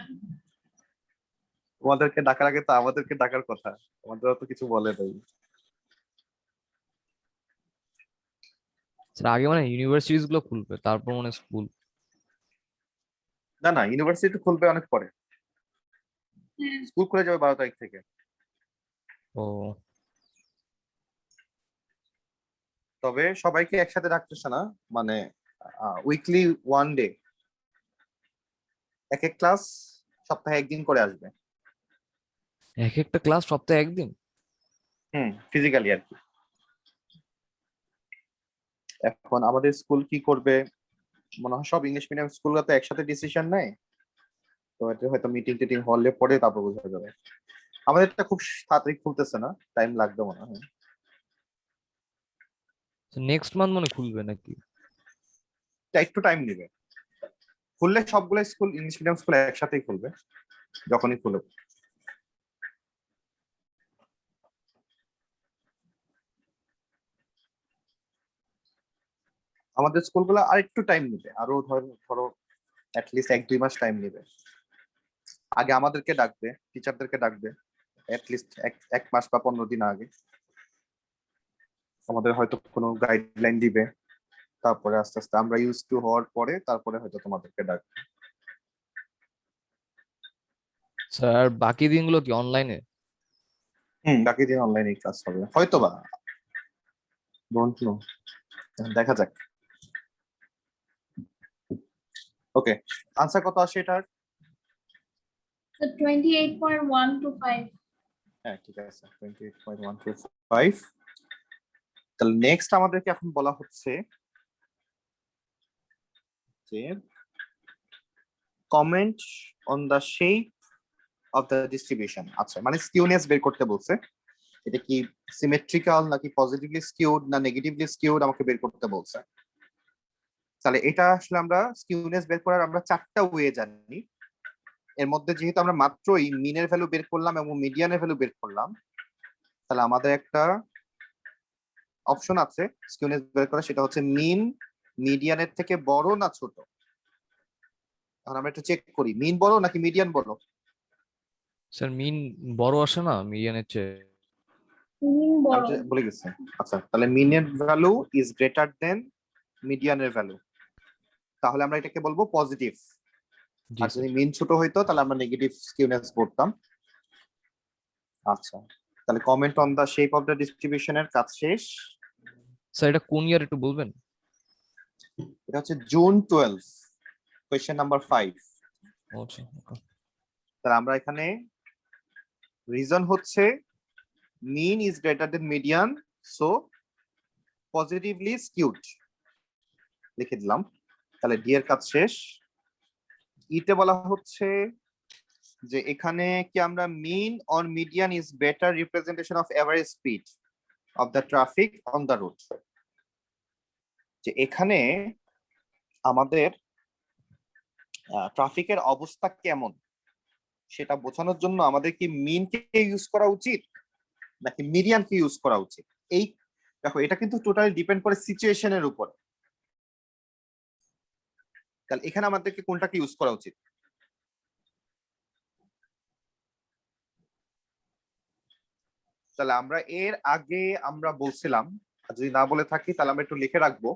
তোমাদেরকে ডাকার আগে তো আমাদেরকে ডাকার কথা, আমাদের তো কিছু বলে নাই। স্যার আগে মানে ইউনিভার্সিটিজ গুলো খুলবে, তারপর মানে স্কুল। না না, ইউনিভার্সিটি খুলবে অনেক পরে, হ্যাঁ স্কুল খুলে যাবে 12 তারিখ থেকে। ও তবে সবাইকে একসাথে রাখতেছে না, মানে উইকলি 1 ডে, এক এক ক্লাস সপ্তাহে একদিন করে আসবে। এক একটা ক্লাস সপ্তাহে একদিন? ফিজিক্যালি আর কি। এখন আমাদের স্কুল কি করবে, মনে হয় সব ইংলিশ মিডিয়াম স্কুলগুলোতে একসাথে ডিসিশন নেয়। তো এটা হয়তো মিটিং টিটিং হলে পরে তারপর বোঝা যাবে। আমাদেরটা খুব তাড়াতাড়ি খুলতেছে না, টাইম লাগবে মনে হয়। নেক্সট মান্থ মানে খুলবে নাকি? এটা একটু টাইম নেবে। খুললে সবগুলো স্কুল, ইংলিশ মিডিয়াম স্কুল একসাথেই খুলবে যখনই খুলবে। আমাদের স্কুলগুলো আর একটু টাইম নেবে, আরো ধরো ধরো অ্যাটলিস্ট 1-2 মাস টাইম নেবে। আগে আমাদেরকে ডাকবে, টিচারদেরকে ডাকবে অ্যাটলিস্ট এক মাস বা 15 দিন আগে। আমাদের হয়তো কোনো গাইডলাইন দিবে, তারপরে আস্তে আস্তে আমরা ইউজ টু হওয়ার পরে তারপরে হয়তো তোমাদেরকে ডাকবে। স্যার বাকি দিনগুলো কি অনলাইনে? বাকি দিন অনলাইনে ক্লাস হবে হয়তো বা। ডোন্ট নো, দেখা যাক। ওকে, আনসার কত আসে এটার? So 28.125. হ্যাঁ ঠিক আছে, 28.125। তাহলে নেক্সট আমাদেরকে এখন বলা হচ্ছে যে comment on the shape of the distribution. আচ্ছা, মানে স্কিউনেস বের করতে বলছে। এটা কি সিমেট্রিক্যাল নাকি পজিটিভলি স্কিউড না নেগেটিভলি স্কিউড আমাকে বের করতে বলছে। তাহলে এটা আসলে আমরা স্কিউনেস বের করার আমরা 4টা ওয়ে জানি। এর মধ্যে যেহেতু আমরা মাত্রই মিনের ভ্যালু বের করলাম এবং মিডিয়ানের ভ্যালু বের করলাম, তাহলে আমাদের একটা অপশন আছে স্কিউনেস বের করা, সেটা হচ্ছে মিন মিডিয়ানের থেকে বড় না ছোট। এখন আমরা একটু চেক করি, মিন বড় নাকি মিডিয়ান বড়। স্যার মিন বড় আসে না মিডিয়ানের চেয়ে? Mean আমি বড়। তো বলে গেছি। আচ্ছা, তাহলে মিনের ভ্যালু ইজ গ্রেটার দেন মিডিয়ানের ভ্যালু, তাহলে আমরা এটাকে বলবো পজিটিভ। জি আর স্যার। যদি মিন ছোট হইতো তাহলে আমরা নেগেটিভ স্কিউনেস করতাম। আচ্ছা, তাহলে comment on the shape of the ডিস্ট্রিবিউশনের কাজ শেষ। স্যার এটা কোন ইয়ার একটু বলবেন? এটা হচ্ছে জুন 12, কোয়েশ্চেন নাম্বার 5। আচ্ছা okay. তাহলে আমরা এখানে রিজন হচ্ছে mean is greater than median, so positively skewed লিখে দিলাম। তাহলে ডি এর কাজ শেষ। ইতে বলা হচ্ছে যে এখানে কি আমরা mean or median is better representation of average speed of the traffic on the route. যে এখানে আমাদের ট্রাফিকের অবস্থা কেমন সেটা বোঝানোর জন্য আমাদের কি মিনকে ইউজ করা উচিত নাকি মিডিয়ানকে ইউজ করা উচিত। এই দেখো, এটা কিন্তু টোটালি ডিপেন্ড করে সিচুয়েশনের উপর। তাহলে এখানে আমাদেরকে কোনটাকে ইউজ করা উচিত? তাহলে আমরা এর আগে আমরা বলছিলাম, যদি না বলে থাকি তাহলে আমরা একটু লিখে রাখবো,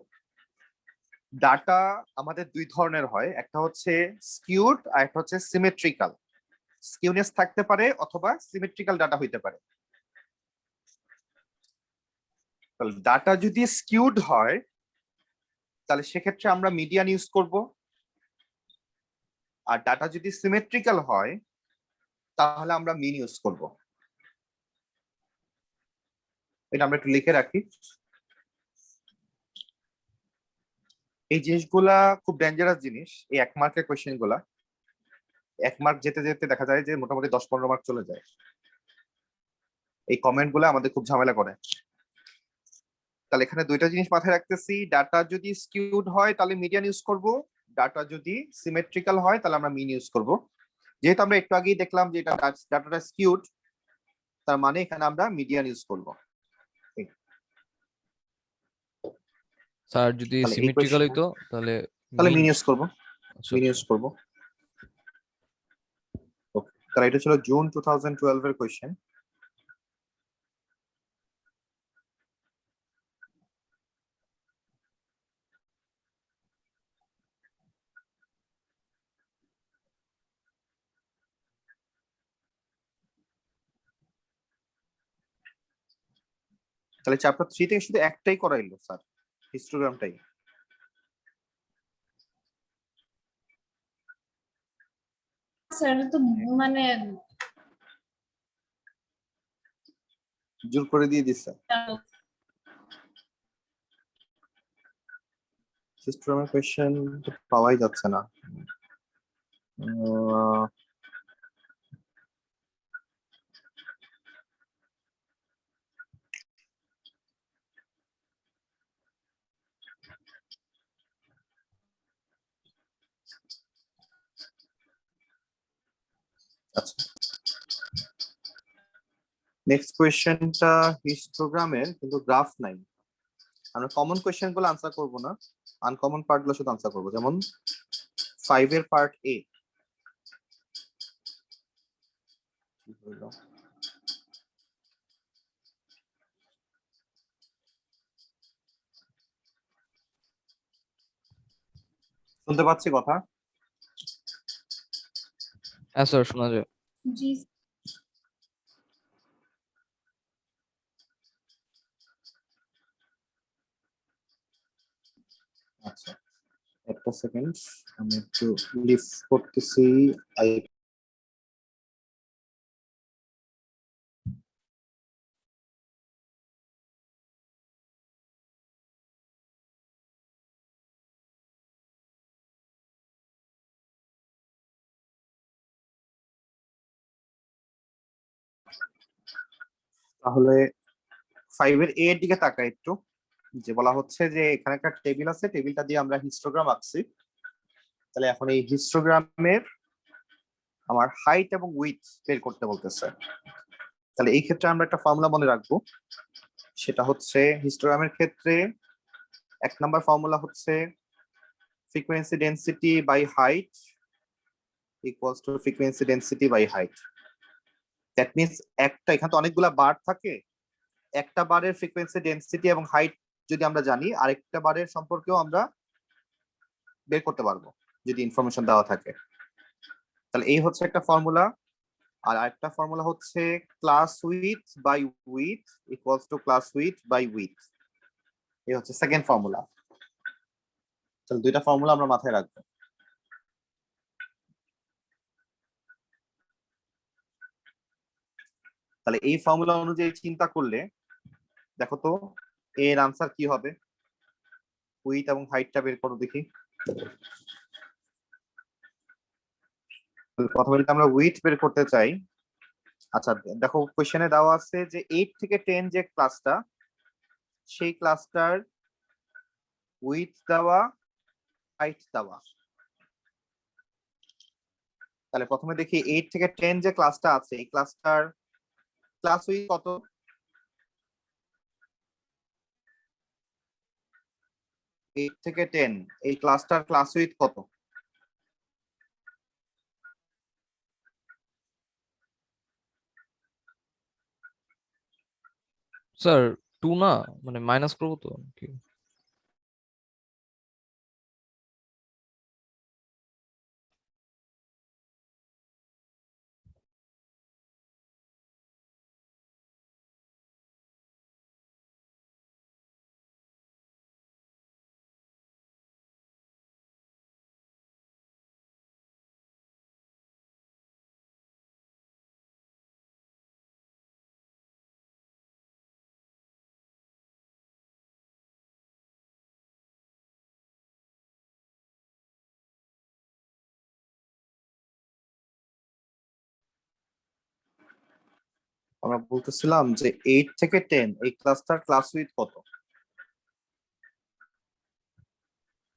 ডাটা আমাদের দুই ধরনের হয়, একটা হচ্ছে স্কিউড আর একটা হচ্ছে সিমেট্রিক্যাল। স্কিউনেস থাকতে পারে অথবা সিমেট্রিক্যাল ডাটা হইতে পারে। তাহলে ডাটা যদি স্কিউড হয় তাহলে সেক্ষেত্রে আমরা মিডিয়ান ইউজ করব, আর ডাটা যদি সিমেট্রিক্যাল হয় তাহলে আমরা মিন ইউজ করব। এটা আমরা একটু লিখে রাখি। এই জিনিসগুলা খুব ডেঞ্জারাস জিনিস, এই 1 মার্কের কোয়েশ্চেন গুলা। 1 মার্ক যেতে যেতে দেখা যায় যে মোটামুটি 10-15 মার্ক চলে যায়। এই কমেন্ট গুলা আমাদের খুব ঝামেলা করে। তাহলে এখানে দুইটা জিনিস মাথায় রাখতেছি, ডাটা যদি স্কিউড হয় তাহলে মিডিয়ান ইউজ করব, ডাটা যদি সিমেট্রিক্যাল হয় তাহলে আমরা মিন ইউজ করব। যেহেতু আমরা একটু আগেই দেখলাম যে এটা ডাটাটা স্কিউড, তার মানে এখানে আমরা মিডিয়ান ইউজ করব। স্যার যদি তাহলে এই সিমেট্রিক্যাল কোয়েশ্চেন, হইতো তাহলে তাহলে মিন। মিন ইউজ করব, আচ্ছা মিন ইউজ করব। ওকে, তাহলে এটা ছিল জুন 2012 এর কোয়েশ্চেন। তাহলে চ্যাপ্টার 3 থেকে শুধু একটাই করাইলো স্যার, হিস্টোগ্রামটাই। স্যার তো মানে জোর করে দিয়ে দিচ্ছে। হিস্টোগ্রামের কোয়েশ্চেন পাওয়াই যাচ্ছে না। আচ্ছা, নেক্সট কোয়েশ্চেনটা হিস্টোগ্রামের, কিন্তু গ্রাফ নাই। আমরা কমন কোয়েশ্চেন গুলো আনসার করব না, আনকমন পার্ট গুলো শুধু আনসার করব। যেমন 5 এর পার্ট এ। শুনতে পাচ্ছি কথা? হ্যাঁ স্যার শোনা যায়। জি একটা সেকেন্ড, আমি একটু লিফট করতেছি। তাহলে 5 এর এর দিকে তাকাই একটু, যে বলা হচ্ছে যে এখানে একটা টেবিল আছে, টেবিলটা দিয়ে আমরা হিস্টোগ্রাম আঁকছি। তাহলে এখন এই হিস্টোগ্রামের আমার হাইট এবং উইথ বের করতে বলতেছে। তাহলে এই ক্ষেত্রে আমরা একটা ফর্মুলা মনে রাখবো, সেটা হচ্ছে হিস্টোগ্রামের ক্ষেত্রে 1 নাম্বার ফর্মুলা হচ্ছে frequency density by height equals to frequency density by height. That means একটা, এখানে তো অনেকগুলা বার থাকে, একটা বারের ফ্রিকোয়েন্সি ডেনসিটি এবং হাইট যদি আমরা জানি, আরেকটা বারের সম্পর্কেও আমরা বের করতে পারবো যদি ইনফরমেশন দেওয়া থাকে। তাহলে এই হচ্ছে একটা ফর্মুলা। আর আরেকটা ফর্মুলা হচ্ছে class width by width equals to class width by width. এই হচ্ছে সেকেন্ড ফর্মুলা। তাহলে দুইটা ফর্মুলা আমরা মাথায় রাখবো। তাহলে এই ফর্মুলা অনুযায়ী চিন্তা করলে দেখো তো এর আনসার কি হবে। উইথ এবং হাইটটা বের করো দেখি। প্রথমে যদি আমরা উইথ বের করতে চাই, আচ্ছা দেখো কোশ্চেনে দেওয়া আছে যে 8 থেকে 10 যে ক্লাসটা, সেই ক্লাসটার উইথ দেওয়া, হাইট দেওয়া। তাহলে প্রথমে দেখি 8 থেকে 10 যে ক্লাসটা আছে, এই ক্লাসটার ক্লাস উইথ কত? এইট থেকে 10 এই ক্লাসটার ক্লাস উইথ কত? স্যার 2 না, মানে মাইনাস করবো তো কি? আমরা বলতেছিলাম যে 8 থেকে 10 এই ক্লাসটার ক্লাস উইথ কত?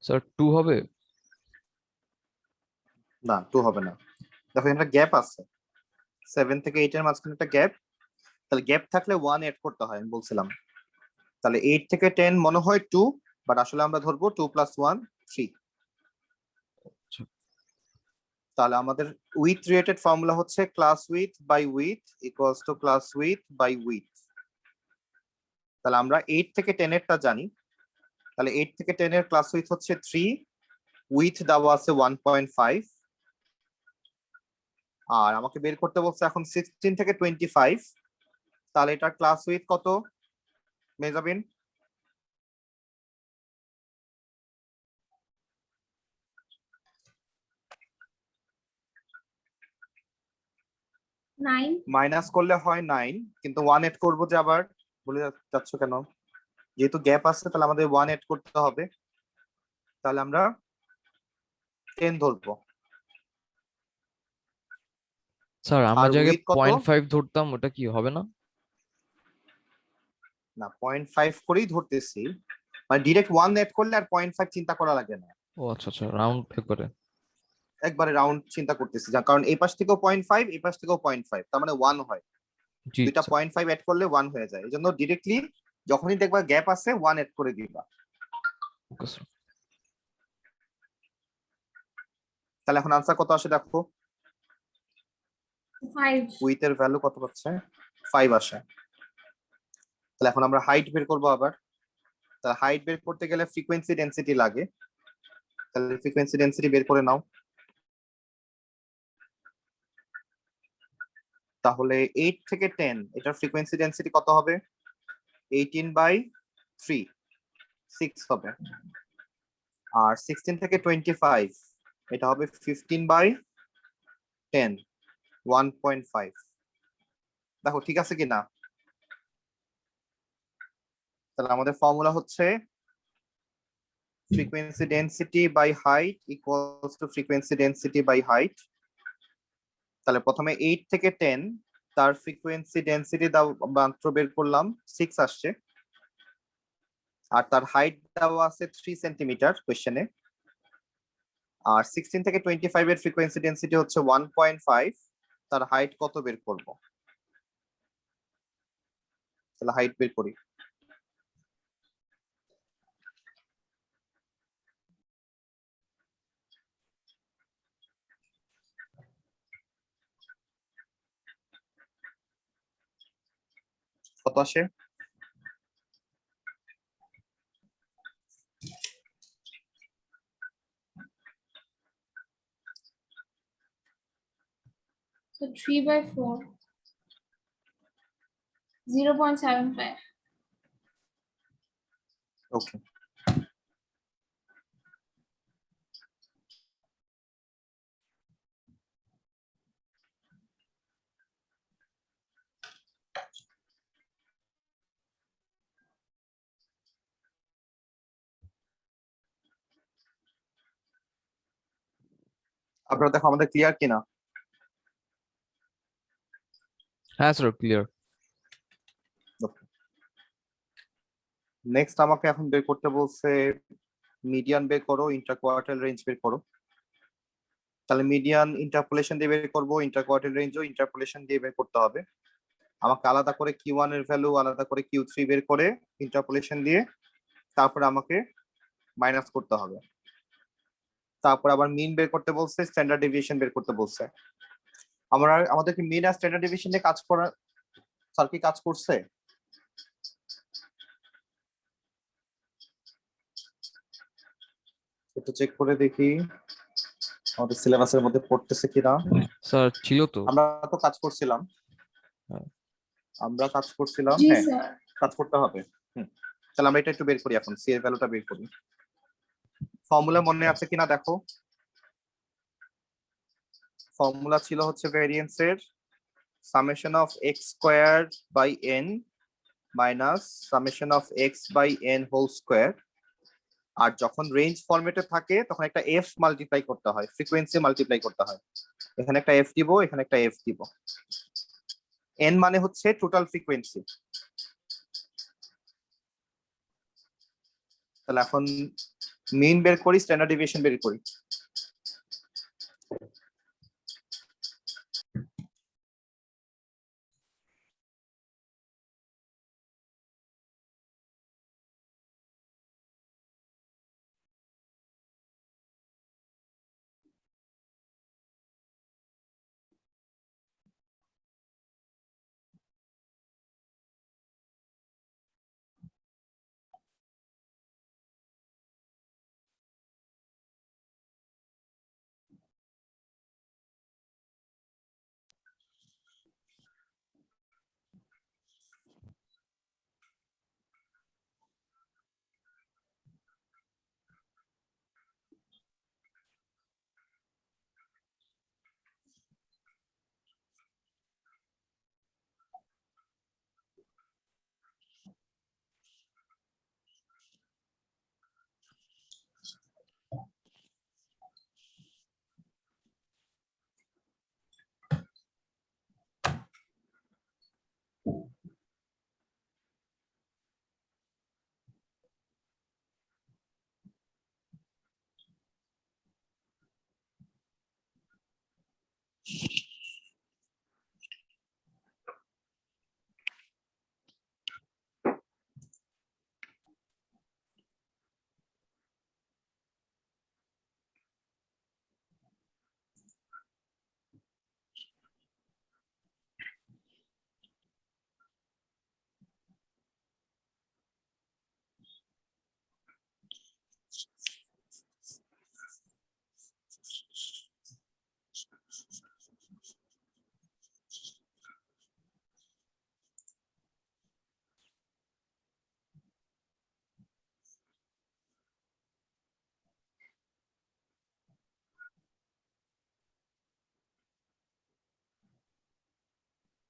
স্যার 2 হবে। না 2 হবে না। দেখো এখানে গ্যাপ আছে, 7 থেকে 8 এর মাঝখানে একটা গ্যাপ। তাহলে গ্যাপ থাকলে 1 এড করতে হয়, আমি বলছিলাম। তাহলে 8 থেকে 10 মনে হয় 2, বাট আসলে আমরা ধরবো 2 + 1 3। আচ্ছা। তাহলে আমাদের উইথ রিলেটেড ফর্মুলা হচ্ছে class width by width equals to class width by width. তাহলে আমরা 8 থেকে 10 এরটা জানি। তাহলে 8 থেকে 10 এর ক্লাস উইথ হচ্ছে 3, উইথ দেওয়া আছে 1.5। আর আমাকে বের করতে বলছে এখন 16 থেকে 25। তাহলে এটার ক্লাস উইথ কত মেজাবিন? নাইন। মাইনাস করলে হয় 9, কিন্তু 1 এড করবো যে আবার, বলে যাচ্ছ কেন? যেহেতু গ্যাপ আছে তাহলে আমাদের 1 এড করতে হবে। তাহলে আমরা 10 ধরবো। স্যার আমরা আর জায়গায় উইথ কত? 0.5 ধরতাম, ওটা কি হবে না? না 0.5 করেই ধরতেছি, মানে ডিরেক্ট 1 এড করলে আর 0.5 চিন্তা করা লাগে না। ও আচ্ছা আচ্ছা, রাউন্ড একবারে। একবারে রাউন্ড চিন্তা করতেছি, কারণ এই পাশ থেকেও 0.5, এই পাশ থেকেও 0.5, তার মানে 1 হয়। জি দুইটা স্যার। 0.5 এড করলে 1 হয়ে যায়। এজন্য ডিরেক্টলি যখনই দেখবা গ্যাপ আছে 1 এড করে দিবা। Okay sir. তাহলে এখন আনসার কত আসে দেখো। 5। উইথ এর ভ্যালু কত পাচ্ছে? 5 আসে। তাহলে এখন আমরা হাইট বের করবো আবার। তাহলে হাইট বের করতে গেলে ফ্রিকোয়েন্সি ডেনসিটি লাগে। তাহলে ফ্রিকোয়েন্সি ডেনসিটি বের করে নাও। তাহলে 8 থেকে 10 এটার ফ্রিকোয়েন্সি ডেনসিটি কত হবে? 18/3, 6 হবে। আর 16 থেকে 25 এটা হবে 15/10, 1.5। দেখো ঠিক আছে কিনা? তাহলে আমাদের ফর্মুলা হচ্ছে frequency density by height equals to frequency density by height। তাহলে প্রথমে 8 থেকে 10 তার ফ্রিকোয়েন্সি ডেনসিটি মাত্র বের করলাম, 6 আসছে। আর তার হাইট দেওয়া আছে 3 সেন্টিমিটার কোশ্চেনে। আর 16 থেকে 25 এর ফ্রিকোয়েন্সি ডেনসিটি হচ্ছে 1.5, তার হাইট কত বের করব? তাহলে হাইট বের করি। কত আসে? So 3/4, 0.75. ওকে। আপনারা দেখো আমাদের ক্লিয়ার কিনা? হ্যাঁ স্যার ক্লিয়ার। নেক্সট আমাকে এখন বের করতে বলছে মিডিয়ান বের করো, ইন্টারকোয়ার্টাইল রেঞ্জ বের করো। তাহলে মিডিয়ান ইন্টারপোলেশন দিয়ে বের করবো, ইন্টারকোয়ার্টাইল রেঞ্জও ইন্টারপোলেশন দিয়ে বের করতে হবে। আমাকে আলাদা করে Q1 এর ভ্যালু, আলাদা করে Q3 বের করে ইন্টারপোলেশন দিয়ে তারপরে আমাকে মাইনাস করতে হবে। তারপর আবার মিন বের করতে বলছে, স্ট্যান্ডার্ড ডেভিয়েশন বের করতে বলছে। আমাদেরকে মিন আর স্ট্যান্ডার্ড ডেভিয়েশন নিয়ে কাজ করা, স্যার কি কাজ করছে? একটু চেক করে দেখি আমাদের সিলেবাসের মধ্যে পড়তেছে কিনা। স্যার ছিল তো। আমরা তো কাজ করছিলাম, হ্যাঁ। আমরা কাজ করছিলাম, জি হ্যাঁ স্যার। কাজ করতে হবে। তাহলে আমরা এটা একটু বের করি এখন, সি এর ভ্যালুটা বের করি। ফর্মুলা মনে আছে কিনা দেখো। ফর্মুলা ছিল হচ্ছে ভেরিয়েন্সের summation of x square by n minus summation of x by n whole square. আর যখন রেঞ্জ ফরম্যাটে থাকে তখন একটা এফ মাল্টিপ্লাই করতে হয়, ফ্রিকোয়েন্সি মাল্টিপ্লাই করতে হয়। এখানে একটা এফ দিব, এখানে একটা এফ দিব। এন মানে হচ্ছে টোটাল ফ্রিকোয়েন্সি। তাহলে এখন মিন বের করি, স্ট্যান্ডার্ড ডেভিয়েশন বের করি।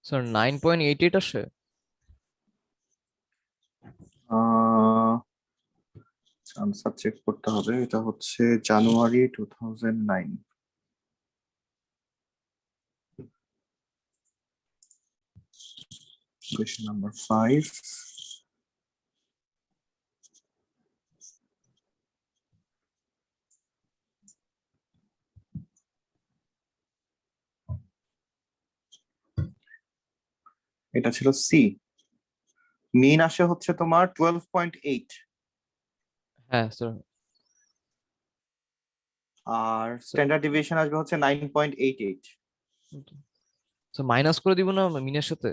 স্যার 9.88 আসে। আনসার চেক করতে হবে, এটা হচ্ছে জানুয়ারি 2009। Question number 5। এটা ছিল সি। মিন আসে হচ্ছে তোমার 12.8, হ্যাঁ স্যার। আর স্ট্যান্ডার্ড ডিভিয়েশন আসবে হচ্ছে 9.88। স্যার মাইনাস করে দিব না মিনের সাথে?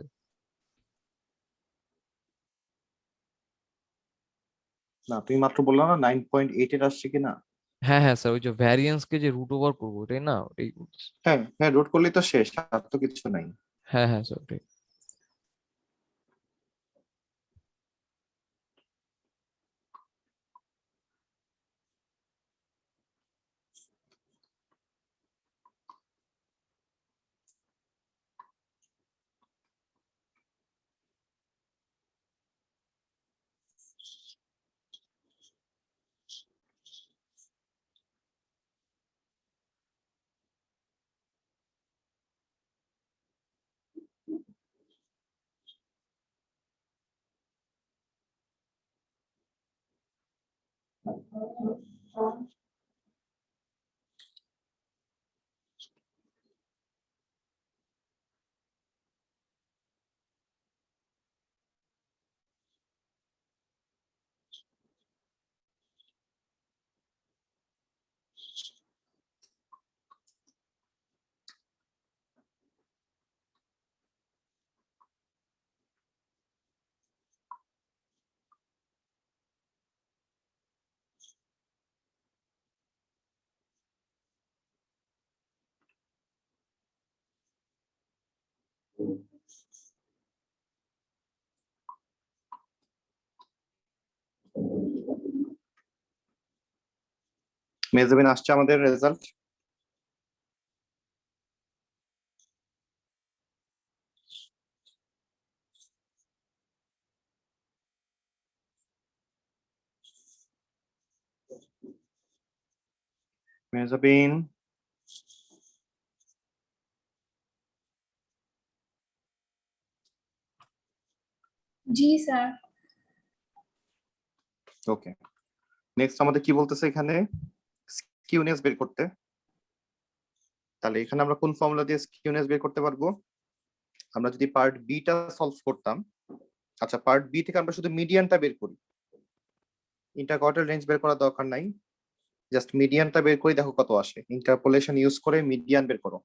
না, তুমি মাত্র বললা না 9.8 এর আসছে কিনা। হ্যাঁ হ্যাঁ স্যার, ওই যে ভ্যারিয়েন্স কে যে রুট ওভার করবো ওটাই না, ওটাই বলতেছি। হ্যাঁ হ্যাঁ, রোড করলেই তো শেষ, আর তো কিছু নাই। হ্যাঁ হ্যাঁ স্যার ওটাই। মেজাবিন আসছে আমাদের রেজাল্ট। মেজাবিন, জি স্যার। ওকে। নেক্সট আমাদের কি বলতেছে এখানে, স্কিউনেস বের করতে। তাহলে এখানে আমরা কোন ফর্মুলা দিয়ে স্কিউনেস বের করতে পারবো? আমরা যদি পার্ট বিটা সলভ করতাম, আচ্ছা পার্ট বি থেকে আমরা শুধু মিডিয়ানটা বের করি, ইন্টারকোয়ার্টার রেঞ্জ বের করার দরকার নাই, জাস্ট মিডিয়ানটা বের করি, দেখো কত আসে। ইন্টারপোলেশন ইউজ করে মিডিয়ান বের করো।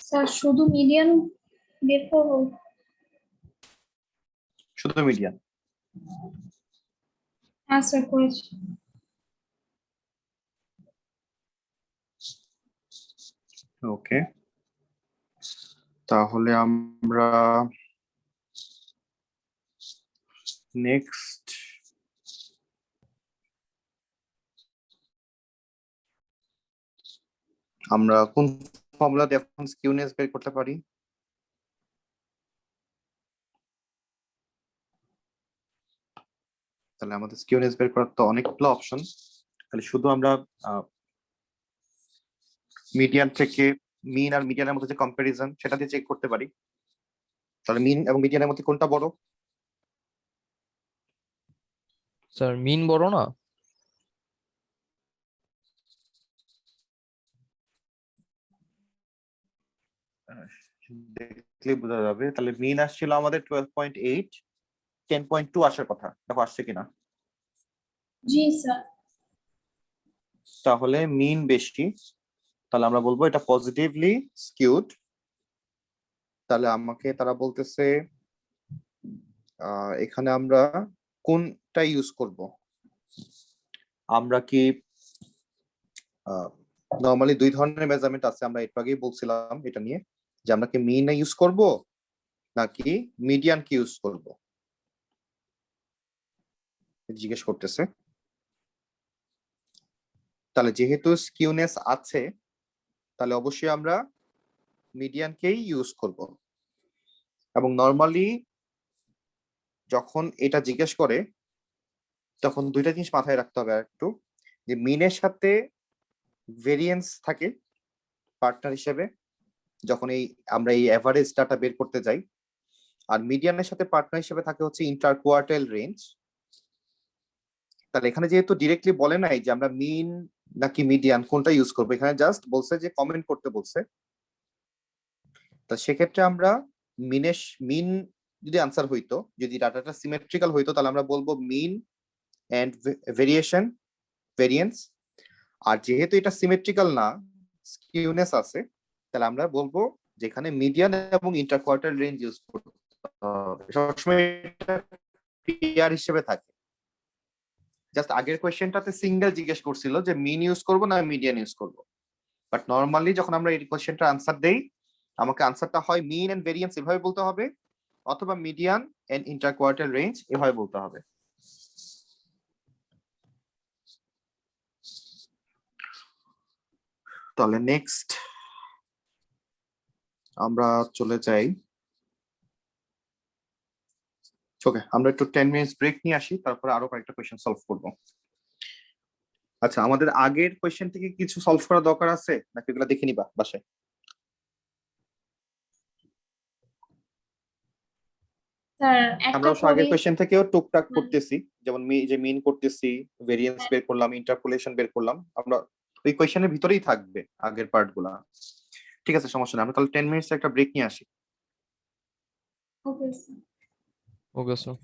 স্যার শুধু মিডিয়ান বের করবো। শুধু মিডিয়ান। অ্যান্সার করেছি। ওকে, তাহলে আমরা নেক্সট আমরা কোন ফর্মুলা দিয়ে এখন স্কিউনেস বের করতে পারি? তাহলে আমাদের স্কিউনেস বের করার তো অনেকগুলো অপশন, তাহলে শুধু আমরা মিডিয়ান থেকে মিন আর মিডিয়ানের মধ্যে যে কম্পারিজন সেটা দিয়ে চেক করতে পারি। তাহলে মিন এবং মিডিয়ানের মধ্যে কোনটা বড়? স্যার মিন বড় না? দেখলে বোঝা যাবে। তাহলে মিন আসছিল আমাদের 12.8, 10.2 আসার কথা, দেখো আসছে কিনা। জি স্যার। তাহলে মিন বেশি, তাহলে আমরা বলবো এটা পজিটিভলি স্কিউড। তাহলে আমাকে তারা বলতেছে এখানে আমরা কোনটা ইউজ করব? আমরা কি নরমালি দুই ধরনের মেজারমেন্ট আছে, আমরা একটু আগেই বলছিলাম এটা নিয়ে, যে আমরা কি মিন ইউজ করব নাকি মিডিয়ান কি ইউজ করব, জিজ্ঞেস করতেছে। তাহলে যেহেতু স্কিউনেস আছে তাহলে অবশ্যই আমরা মিডিয়ানকেই ইউজ করব। এবং নরমালি যখন এটা জিজ্ঞেস করে তখন দুইটা জিনিস মাথায় রাখতে হবে একটু, যে মিনের সাথে ভেরিয়েন্স থাকে পার্টনার হিসেবে যখন আমরা এই এভারেজ ডাটা বের করতে যাই, আর মিডিয়ানের সাথে পার্টনার হিসেবে থাকে হচ্ছে ইন্টার কোয়ার্টাইল রেঞ্জ। তাহলে এখানে যেহেতু ডিরেক্টলি বলে নাই যে আমরা মিন নাকি মিডিয়ান কোনটা ইউজ করবো, এখানে জাস্ট বলছে যে কমেন্ট করতে বলছে। তা সেক্ষেত্রে আমরা মিন যদি আনসার হইতো, যদি ডাটাটা সিমেট্রিক্যাল হইতো, তাহলে আমরা বলবো মিন এন্ড ভেরিয়েন্স। আর যেহেতু এটা সিমেট্রিক্যাল না, স্কিউনেস আছে, তাহলে আমরা বলবো যেখানে মিডিয়ান এবং ইন্টারকোয়ার্টার রেঞ্জ ইউজ করতে হবে। সবসময় এটা পেয়ার হিসেবে থাকে। জাস্ট আগের কোয়েশ্চেনটাতে সিঙ্গেল জিজ্ঞেস করছিল যে মিন ইউজ করব না মিডিয়ান ইউজ করব, বাট নরমালি যখন আমরা এই কোয়েশ্চেনটা আনসার দেই, আমাকে আনসারটা হয় মিন এন্ড ভেরিয়েন্স এভাবে বলতে হবে, অথবা মিডিয়ান এন্ড ইন্টারকোয়ার্টার রেঞ্জ এভাবে বলতে হবে। তাহলে নেক্সট আমরা চলে যাই। ওকে, আমরা একটু 10 মিনিটস ব্রেক নিয়ে আসি, তারপরে আরো কয়েকটা কোয়েশ্চেন সলভ করব। আচ্ছা, আমাদের আগের কোয়েশ্চেন থেকে কিছু সলভ করা দরকার আছে নাকি এগুলো দেখে নিবা বাসায়? স্যার একটা আমরা অবশ্য আগের করে কোয়েশ্চেন থেকেও টুকটাক করতেছি, যেমন যে মিন করতেছি, ভেরিয়েন্স বের করলাম, ইন্টারপোলেশন বের করলাম, আমরা ওই কোয়েশ্চেনের ভিতরেই থাকবে আগের পার্টগুলা। ঠিক আছে, সমস্যা নেই, আমরা তাহলে 10 মিনিটস একটা ব্রেক নিয়ে আসি। Okay sir. Okay sir.